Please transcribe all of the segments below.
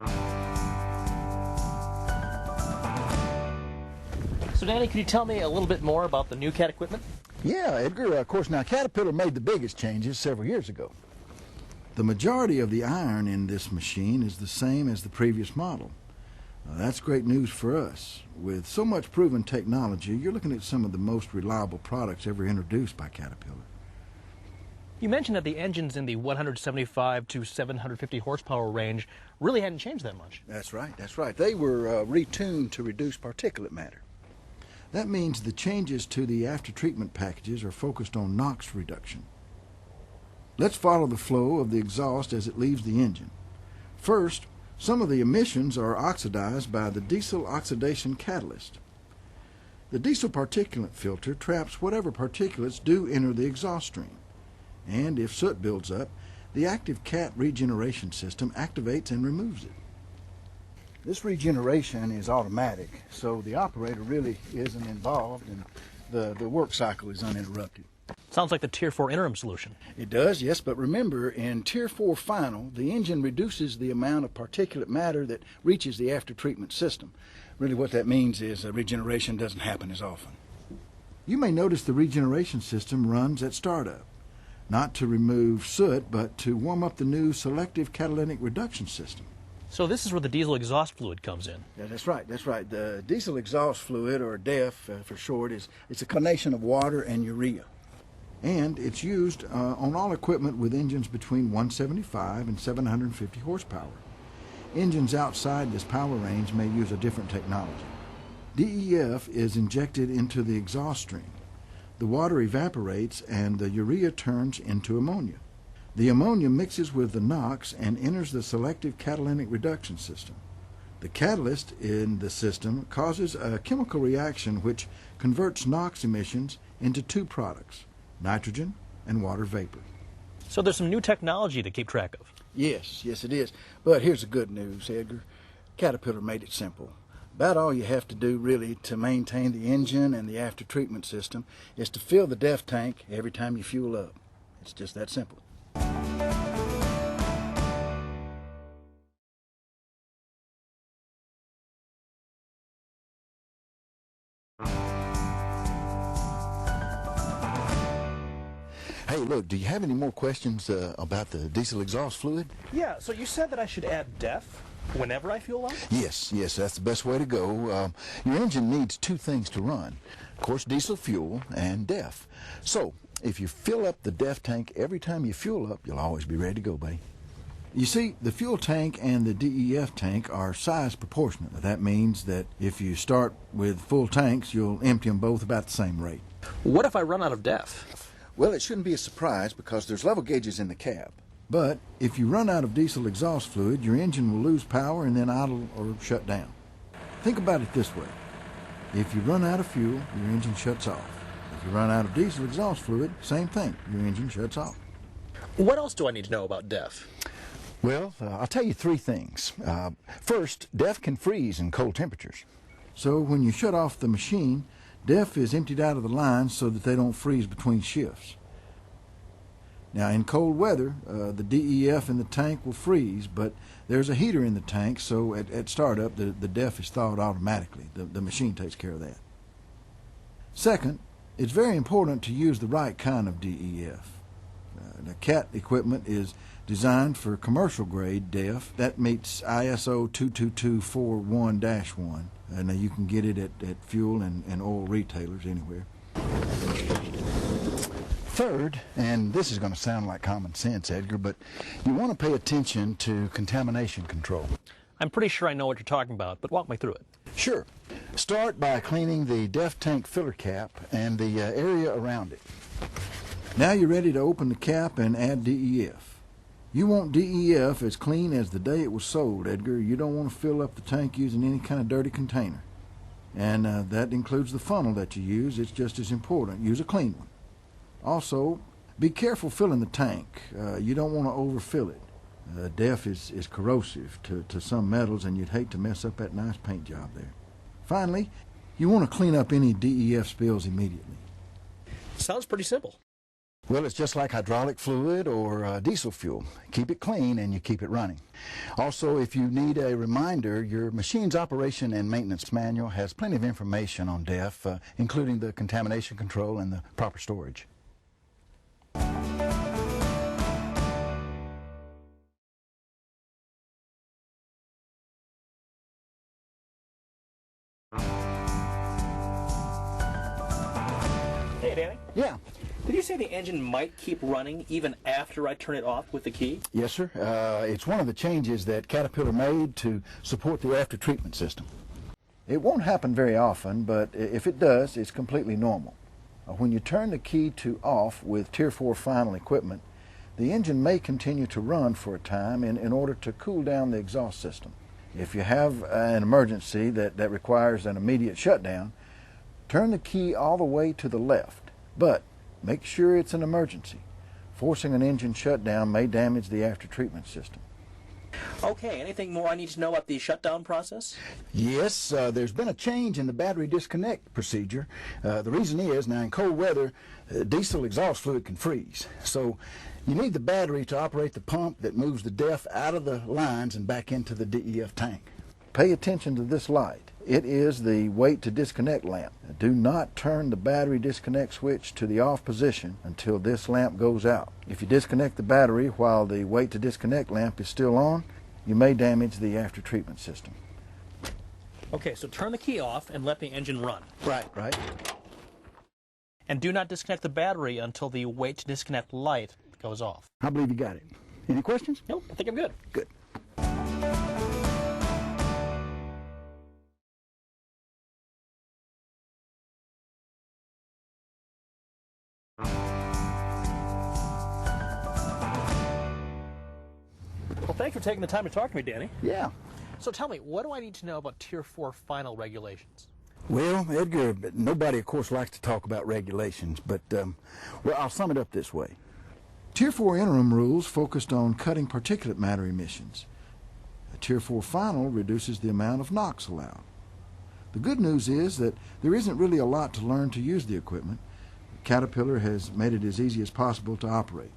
So Danny, can you tell me a little bit more about the new CAT equipment? Yeah, Edgar, of course, now Caterpillar made the biggest changes several years ago. The majority of the iron in this machine is the same as the previous model. That's great news for us. With so much proven technology, you're looking at some of the most reliable products ever introduced by Caterpillar. You mentioned that the engines in the 175 to 750 horsepower range really hadn't changed that much. That's right, that's right. They were retuned to reduce particulate matter. That means the changes to the after-treatment packages are focused on NOx reduction. Let's follow the flow of the exhaust as it leaves the engine. First, some of the emissions are oxidized by the diesel oxidation catalyst. The diesel particulate filter traps whatever particulates do enter the exhaust stream. And if soot builds up, the active CAT regeneration system activates and removes it. This regeneration is automatic, so the operator really isn't involved and the work cycle is uninterrupted. Sounds like the Tier 4 interim solution. It does, yes, but remember, in Tier 4 final, the engine reduces the amount of particulate matter that reaches the after-treatment system. Really what that means is regeneration doesn't happen as often. You may notice the regeneration system runs at startup, not to remove soot, but to warm up the new selective catalytic reduction system. So this is where the diesel exhaust fluid comes in. Yeah, that's right, that's right. The diesel exhaust fluid, or DEF for short, it's a combination of water and urea. And it's used on all equipment with engines between 175 and 750 horsepower. Engines outside this power range may use a different technology. DEF is injected into the exhaust stream. The water evaporates and the urea turns into ammonia. The ammonia mixes with the NOx and enters the selective catalytic reduction system. The catalyst in the system causes a chemical reaction which converts NOx emissions into two products, nitrogen and water vapor. So there's some new technology to keep track of. Yes, yes it is. But here's the good news, Edgar. Caterpillar made it simple. About all you have to do really to maintain the engine and the after-treatment system is to fill the DEF tank every time you fuel up. It's just that simple. Hey, look, do you have any more questions about the diesel exhaust fluid? Yeah, so you said that I should add DEF whenever I fuel up? Yes, that's the best way to go. Your engine needs two things to run. Of course, diesel fuel and DEF. So, if you fill up the DEF tank every time you fuel up, you'll always be ready to go, buddy. You see, the fuel tank and the DEF tank are size proportionate. That means that if you start with full tanks, you'll empty them both about the same rate. What if I run out of DEF? Well, it shouldn't be a surprise because there's level gauges in the cab. But if you run out of diesel exhaust fluid, your engine will lose power and then idle or shut down. Think about it this way. If you run out of fuel, your engine shuts off. If you run out of diesel exhaust fluid, same thing, your engine shuts off. What else do I need to know about DEF? Well, I'll tell you three things. First, DEF can freeze in cold temperatures. So when you shut off the machine, DEF is emptied out of the lines so that they don't freeze between shifts. Now, in cold weather, the DEF in the tank will freeze, but there's a heater in the tank, so at startup, the DEF is thawed automatically. The machine takes care of that. Second, it's very important to use the right kind of DEF. The CAT equipment is designed for commercial grade DEF. That meets ISO 22241-1. Now you can get it at fuel and oil retailers anywhere. Third, and this is going to sound like common sense, Edgar, but you want to pay attention to contamination control. I'm pretty sure I know what you're talking about, but walk me through it. Sure. Start by cleaning the DEF tank filler cap and the area around it. Now you're ready to open the cap and add DEF. You want DEF as clean as the day it was sold, Edgar. You don't want to fill up the tank using any kind of dirty container. And that includes the funnel that you use. It's just as important. Use a clean one. Also, be careful filling the tank. You don't want to overfill it. DEF is corrosive to some metals, and you'd hate to mess up that nice paint job there. Finally, you want to clean up any DEF spills immediately. Sounds pretty simple. Well, it's just like hydraulic fluid or diesel fuel. Keep it clean and you keep it running. Also, if you need a reminder, your machine's operation and maintenance manual has plenty of information on DEF, including the contamination control and the proper storage. Hey, Danny. Yeah. Did you say the engine might keep running even after I turn it off with the key? Yes, sir. It's one of the changes that Caterpillar made to support the after-treatment system. It won't happen very often, but if it does, it's completely normal. When you turn the key to off with Tier 4 final equipment, the engine may continue to run for a time in order to cool down the exhaust system. If you have an emergency that requires an immediate shutdown, turn the key all the way to the left, but make sure it's an emergency. Forcing an engine shutdown may damage the after-treatment system. Okay, anything more I need to know about the shutdown process? Yes, there's been a change in the battery disconnect procedure. The reason is, now in cold weather, diesel exhaust fluid can freeze. So you need the battery to operate the pump that moves the DEF out of the lines and back into the DEF tank. Pay attention to this light. It is the wait to disconnect lamp. Do not turn the battery disconnect switch to the off position until this lamp goes out. If you disconnect the battery while the wait to disconnect lamp is still on, you may damage the after treatment system. Okay, so turn the key off and let the engine run. Right. And do not disconnect the battery until the wait to disconnect light goes off. I believe you got it. Any questions? Nope, I think I'm good. Good. Well, thanks for taking the time to talk to me, Danny. Yeah. So tell me, what do I need to know about Tier 4 final regulations? Well, Edgar, nobody, of course, likes to talk about regulations, but well, I'll sum it up this way. Tier 4 interim rules focused on cutting particulate matter emissions. Tier 4 final reduces the amount of NOx allowed. The good news is that there isn't really a lot to learn to use the equipment. Caterpillar has made it as easy as possible to operate.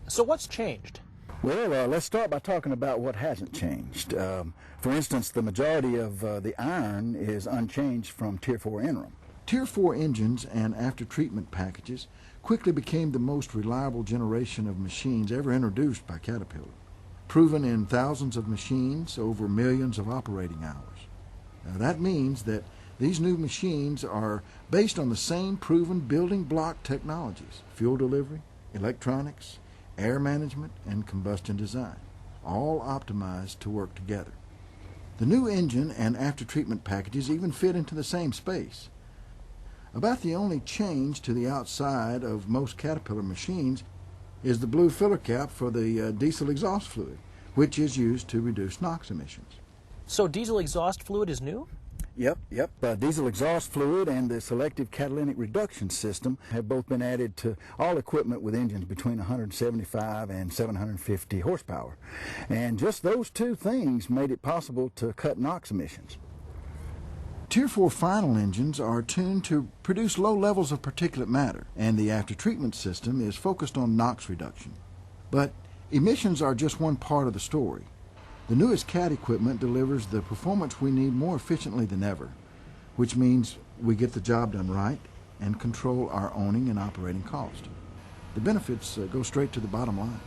So what's changed? Well, let's start by talking about what hasn't changed. For instance, the majority of the iron is unchanged from Tier 4 interim. Tier 4 engines and after-treatment packages quickly became the most reliable generation of machines ever introduced by Caterpillar, proven in thousands of machines over millions of operating hours. Now, that means that these new machines are based on the same proven building block technologies: fuel delivery, electronics, air management, and combustion design, all optimized to work together. The new engine and after-treatment packages even fit into the same space. About the only change to the outside of most Caterpillar machines is the blue filler cap for the diesel exhaust fluid, which is used to reduce NOx emissions. So diesel exhaust fluid is new? Yep. Diesel exhaust fluid and the selective catalytic reduction system have both been added to all equipment with engines between 175 and 750 horsepower. And just those two things made it possible to cut NOx emissions. Tier 4 final engines are tuned to produce low levels of particulate matter, and the after-treatment system is focused on NOx reduction. But emissions are just one part of the story. The newest CAT equipment delivers the performance we need more efficiently than ever, which means we get the job done right and control our owning and operating cost. The benefits go straight to the bottom line.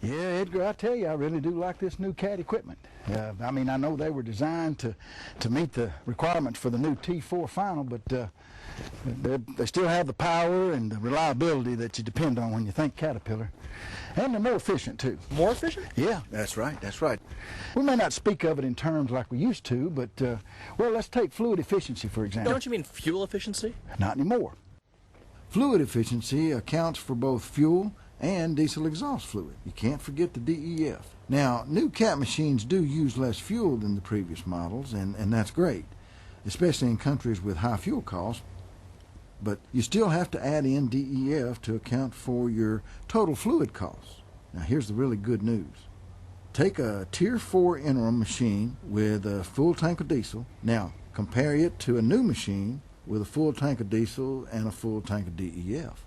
Yeah, Edgar, I tell you, I really do like this new CAT equipment. I mean, I know they were designed to meet the requirements for the new T4 final, but they still have the power and the reliability that you depend on when you think Caterpillar. And they're more efficient, too. More efficient? Yeah, that's right. We may not speak of it in terms like we used to, but, well, let's take fluid efficiency, for example. Don't you mean fuel efficiency? Not anymore. Fluid efficiency accounts for both fuel and diesel exhaust fluid. You can't forget the DEF. Now, new CAT machines do use less fuel than the previous models, and that's great, especially in countries with high fuel costs. But you still have to add in DEF to account for your total fluid costs. Now here's the really good news. Take a Tier 4 interim machine with a full tank of diesel. Now compare it to a new machine with a full tank of diesel and a full tank of DEF.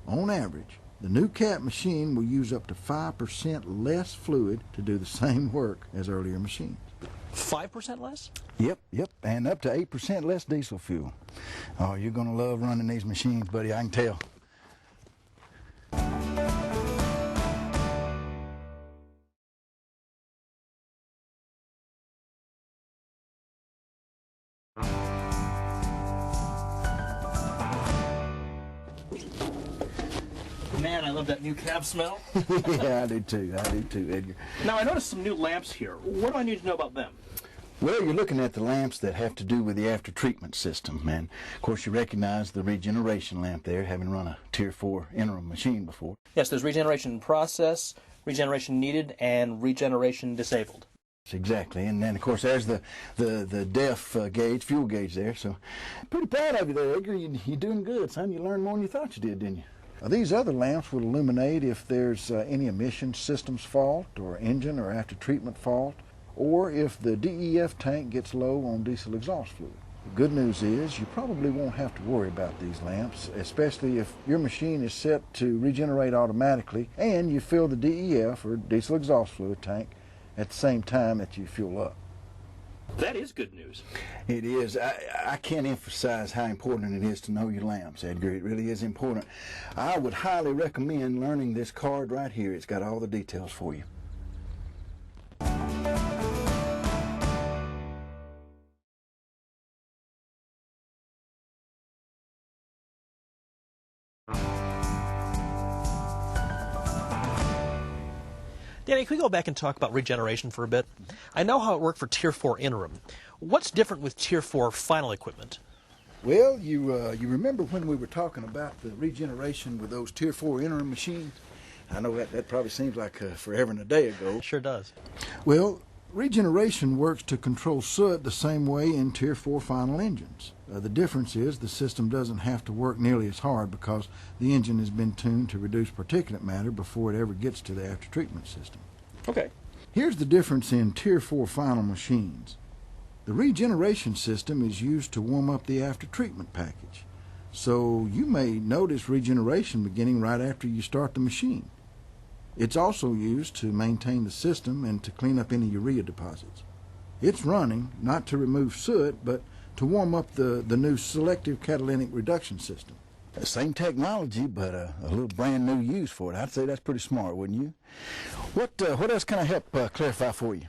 On average, the new Cat machine will use up to 5% less fluid to do the same work as earlier machines. 5% less? Yep, and up to 8% less diesel fuel. Oh, you're going to love running these machines, buddy, I can tell. Man, I love that new cab smell. Yeah, I do too, Edgar. Now, I noticed some new lamps here. What do I need to know about them? Well, you're looking at the lamps that have to do with the after-treatment system, and of course you recognize the regeneration lamp there, having run a Tier 4 interim machine before. Yes, there's regeneration in process, regeneration needed, and regeneration disabled. Exactly, and then of course there's the DEF gauge, fuel gauge there, so pretty proud of you there, Edgar. You're doing good, son. You learned more than you thought you did, didn't you? These other lamps will illuminate if there's any emission systems fault or engine or after-treatment fault, or if the DEF tank gets low on diesel exhaust fluid. The good news is you probably won't have to worry about these lamps, especially if your machine is set to regenerate automatically and you fill the DEF or diesel exhaust fluid tank at the same time that you fuel up. That is good news. It is. I can't emphasize how important it is to know your lamps, Edgar. It really is important. I would highly recommend learning this card right here. It's got all the details for you. Danny, can we go back and talk about regeneration for a bit? I know how it worked for Tier 4 interim. What's different with Tier 4 final equipment? Well, you remember when we were talking about the regeneration with those Tier 4 interim machines? I know that probably seems like forever and a day ago. It sure does. Well, regeneration works to control soot the same way in Tier 4 final engines. The difference is the system doesn't have to work nearly as hard because the engine has been tuned to reduce particulate matter before it ever gets to the after-treatment system. Okay. Here's the difference in Tier 4 final machines. The regeneration system is used to warm up the after-treatment package. So you may notice regeneration beginning right after you start the machine. It's also used to maintain the system and to clean up any urea deposits. It's running not to remove soot, but to warm up the new selective catalytic reduction system. Same technology, but a little brand new use for it. I'd say that's pretty smart, wouldn't you? What else can I help clarify for you?